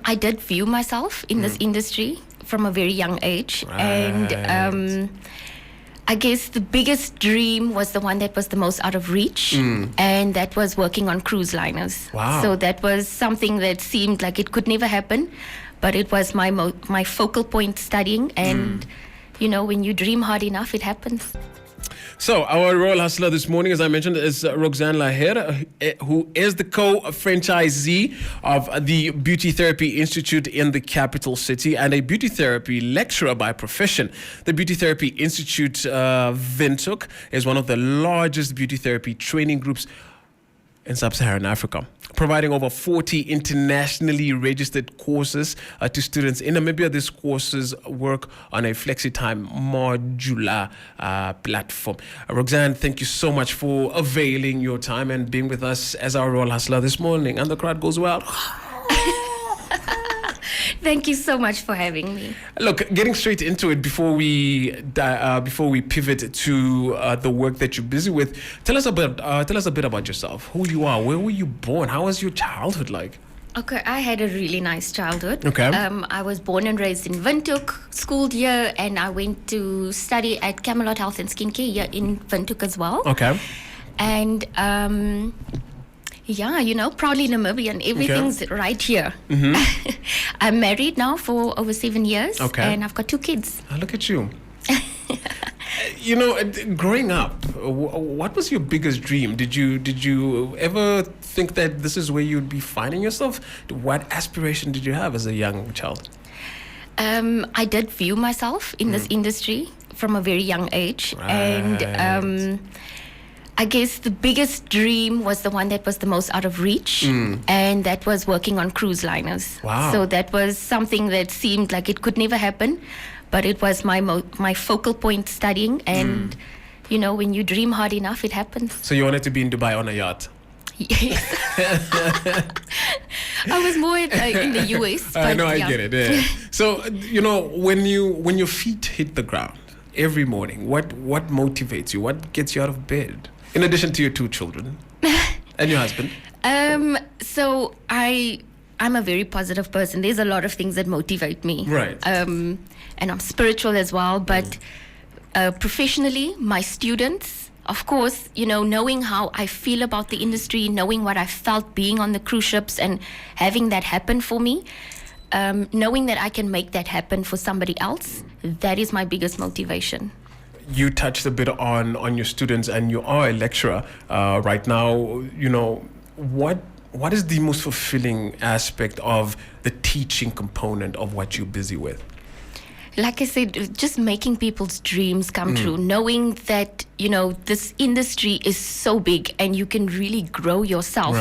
I did view myself in this industry from a very young age. Right. And I guess the biggest dream was the one that was the most out of reach, and that was working on cruise liners. Wow. So that was something that seemed like it could never happen, but it was my focal point studying, and you know, when you dream hard enough, it happens. So our Royal Hustler this morning, as I mentioned, is Roxanne Laher, who is the co-franchisee of the Beauty Therapy Institute in the capital city and a beauty therapy lecturer by profession. The Beauty Therapy Institute, Ventura, is one of the largest beauty therapy training groups in sub-Saharan Africa, providing over 40 internationally registered courses to students in Namibia. These courses work on a flexi-time modular platform. Roxanne, thank you so much for availing your time and being with us as our Royal Hustler this morning. And the crowd goes wild. Thank you so much for having me. Look, getting straight into it before we pivot to the work that you're busy with, tell us a bit about yourself. Who you are, where were you born, how was your childhood like? Okay, I had a really nice childhood. Okay. I was born and raised in Ventura, schooled here, and I went to study at Camelot Health and Skincare here in Ventura as well. Okay. And yeah, you know, proudly Namibian. Everything's right here. I'm married now for over 7 years, and I've got 2 kids. Oh, look at you. You know, growing up, what was your biggest dream? Did you ever think that this is where you'd be finding yourself? What aspiration did you have as a young child? I did view myself in this industry from a very young age, and I guess the biggest dream was the one that was the most out of reach, and that was working on cruise liners. Wow. So that was something that seemed like it could never happen, but it was my focal point studying, and you know, when you dream hard enough, it happens. So you wanted to be in Dubai on a yacht? Yes. I was more in the US. I know, yeah. I get it. Yeah. So, you know, when your feet hit the ground every morning, what motivates you? What gets you out of bed? In addition to your 2 children and your husband. So I'm a very positive person. There's a lot of things that motivate me. Right. And I'm spiritual as well. But professionally, my students, of course, you know, knowing how I feel about the industry, knowing what I felt being on the cruise ships and having that happen for me, knowing that I can make that happen for somebody else, that is my biggest motivation. You touched a bit on your students, and you are a lecturer right now. You know, what is the most fulfilling aspect of the teaching component of what you're busy with? Like I said, just making people's dreams come true, knowing that, you know, this industry is so big and you can really grow yourself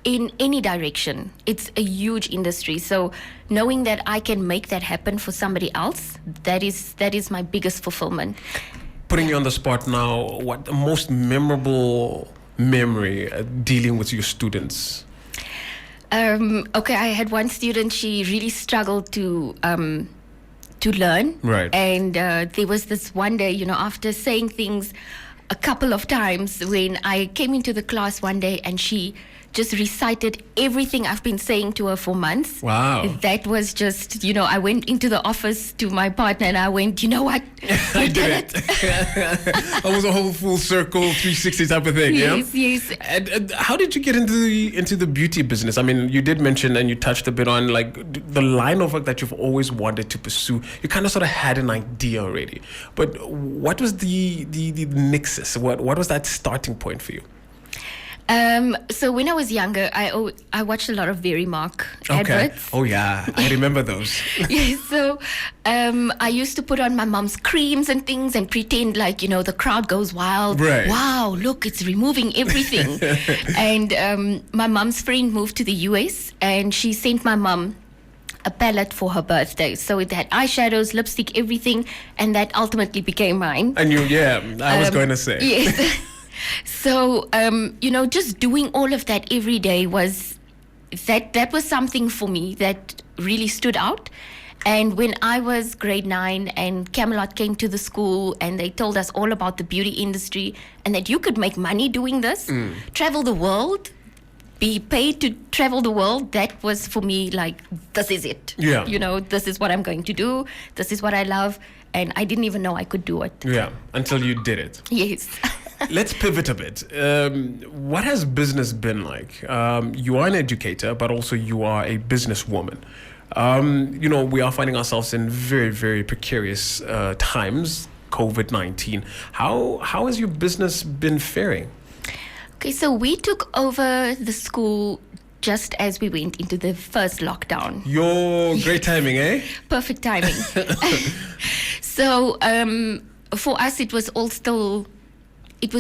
in any direction. It's a huge industry. So knowing that I can make that happen for somebody else, that is my biggest fulfillment. Putting you on the spot now, what the most memorable memory dealing with your students? Okay, I had one student, she really struggled to learn. Right. And there was this one day, you know, after saying things a couple of times, when I came into the class one day and she just recited everything I've been saying to her for months. Wow. That was just, you know, I went into the office to my partner and I went, you know what? I did it. It was a whole full circle 360 type of thing. Yes, yeah? yes. And how did you get into the beauty business? I mean, you did mention and you touched a bit on like the line of work that you've always wanted to pursue. You kind of sort of had an idea already. But what was the nexus? What was that starting point for you? So when I was younger, I watched a lot of Verimark adverts. Oh yeah, I remember those. Yes, so I used to put on my mom's creams and things and pretend like, you know, the crowd goes wild. Right. Wow, look, it's removing everything. And my mom's friend moved to the US and she sent my mom a palette for her birthday. So it had eyeshadows, lipstick, everything, and that ultimately became mine. And I was going to say. Yes. So, you know, just doing all of that every day was something for me that really stood out. And when I was grade 9 and Camelot came to the school and they told us all about the beauty industry and that you could make money doing this, travel the world, be paid to travel the world, that was for me like, this is it. Yeah. This is what I'm going to do. This is what I love. And I didn't even know I could do it. Yeah, until you did it. Yes. Let's pivot a bit. What has business been like? You are an educator, but also you are a businesswoman. We are finding ourselves in very, very precarious times, COVID-19. How has your business been faring? Okay, so we took over the school just as we went into the first lockdown. Your great timing, eh? Perfect timing. So for us, it was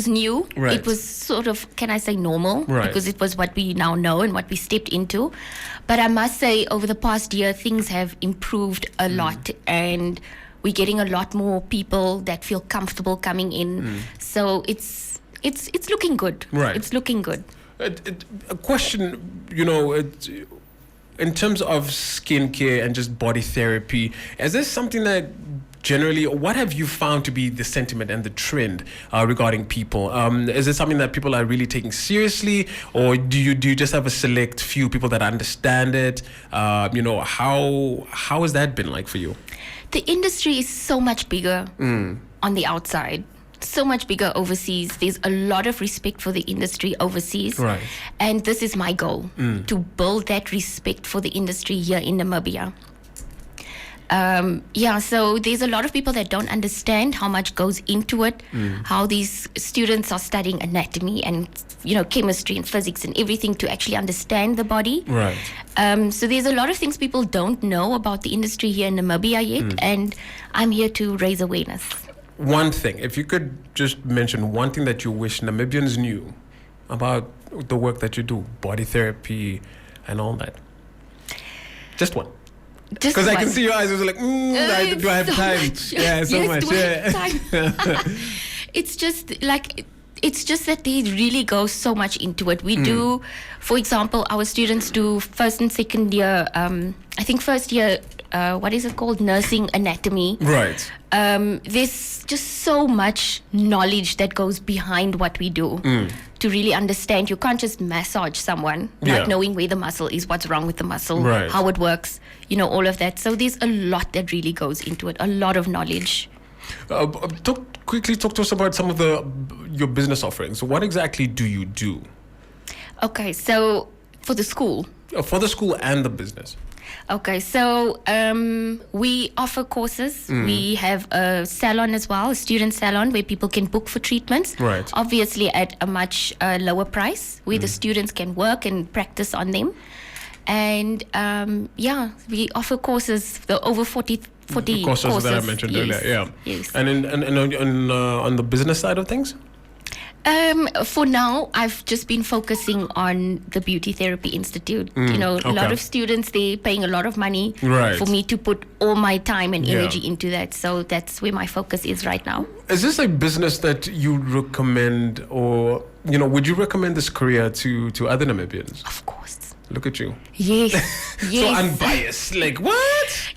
new. Right. It was sort of, can I say, normal? Right. Because it was what we now know and what we stepped into. But I must say, over the past year, things have improved a lot, and we're getting a lot more people that feel comfortable coming in. So it's looking good. Right. It's looking good. A question, in terms of skincare and just body therapy, is this something that generally, what have you found to be the sentiment and the trend regarding people? Is it something that people are really taking seriously, or do you just have a select few people that understand it? How has that been like for you? The industry is so much bigger on the outside, so much bigger overseas. There's a lot of respect for the industry overseas. Right. And this is my goal, to build that respect for the industry here in Namibia. So there's a lot of people that don't understand how much goes into it, how these students are studying anatomy and, chemistry and physics and everything to actually understand the body. Right. So there's a lot of things people don't know about the industry here in Namibia yet, and I'm here to raise awareness. One thing, if you could just mention one thing that you wish Namibians knew about the work that you do, body therapy and all that. Just one. Because I can see your eyes. It was like, do I have so time? Much. Yeah, so yes, much. Do I Yeah. have time? It's just that they really go so much into it. We do, for example, our students do first and second year, I think first year, what is it called? Nursing anatomy. Right. There's just so much knowledge that goes behind what we do to really understand. You can't just massage someone not knowing where the muscle is, what's wrong with the muscle, Right. how it works, all of that. So there's a lot that really goes into it, a lot of knowledge. Talk to us about some of your business offerings. What exactly do you do? Okay, so for the school. For the school and the business. Okay, so we offer courses. We have a salon as well, a student salon where people can book for treatments. Right. Obviously at a much lower price, where the students can work and practice on them. And we offer courses, over 40 courses that I mentioned earlier. Yeah. Yes. And on the business side of things? For now, I've just been focusing on the Beauty Therapy Institute. A lot of students, they're paying a lot of money for me to put all my time and energy into that. So that's where my focus is right now. Is this a business that you recommend, or, would you recommend this career to other Namibians? Of course. Look at you. Yes. So unbiased. Like, what?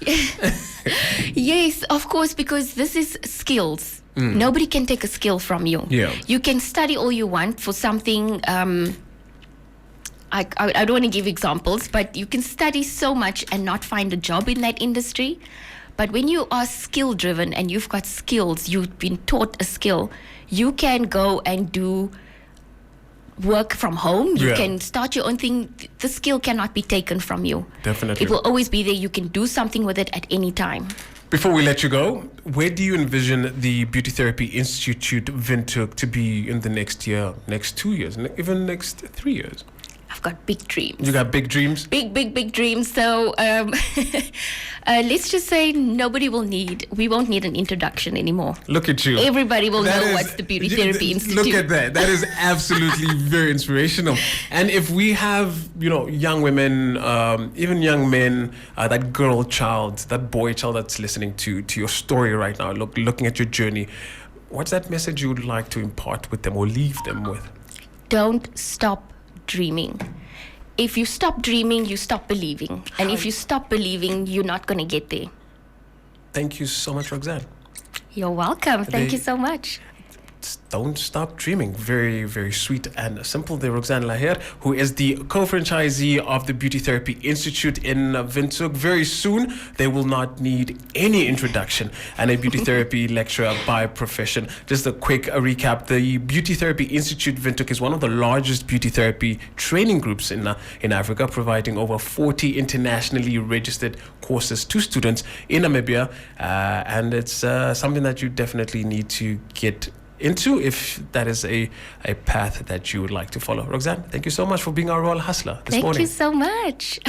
Yes, of course, because this is skills. Nobody can take a skill from you. Yeah. You can study all you want for something. I don't want to give examples, but you can study so much and not find a job in that industry. But when you are skill driven and you've got skills, you've been taught a skill, you can go and do work from home. You can start your own thing. The skill cannot be taken from you. Definitely. It will always be there. You can do something with it at any time. Before we let you go, where do you envision the Beauty Therapy Institute Ventura to be in the next year, next 2 years, even next 3 years? I've got big dreams. You got big dreams? Big dreams. So let's just say we won't need an introduction anymore. Look at you. Everybody will know what's the Beauty Therapy Institute. Look at that. That is absolutely very inspirational. And if we have, young women, even young men, that girl child, that boy child that's listening to your story right now, looking at your journey, what's that message you would like to impart with them or leave them with? Don't stop dreaming. If you stop dreaming, you stop believing. And if you stop believing, you're not going to get there. Thank you so much, Roxanne. You're welcome. Thank you so much. don't stop dreaming. Very, very sweet and simple. The Roxanne Laher, who is the co-franchisee of the Beauty Therapy Institute in Ventura. Very soon, they will not need any introduction, and a beauty therapy lecturer by profession. Just a quick recap. The Beauty Therapy Institute Ventura is one of the largest beauty therapy training groups in Africa, providing over 40 internationally registered courses to students in Namibia, and it's something that you definitely need to get into if that is a path that you would like to follow. Roxanne, thank you so much for being our Royal Hustler this morning. Thank you so much.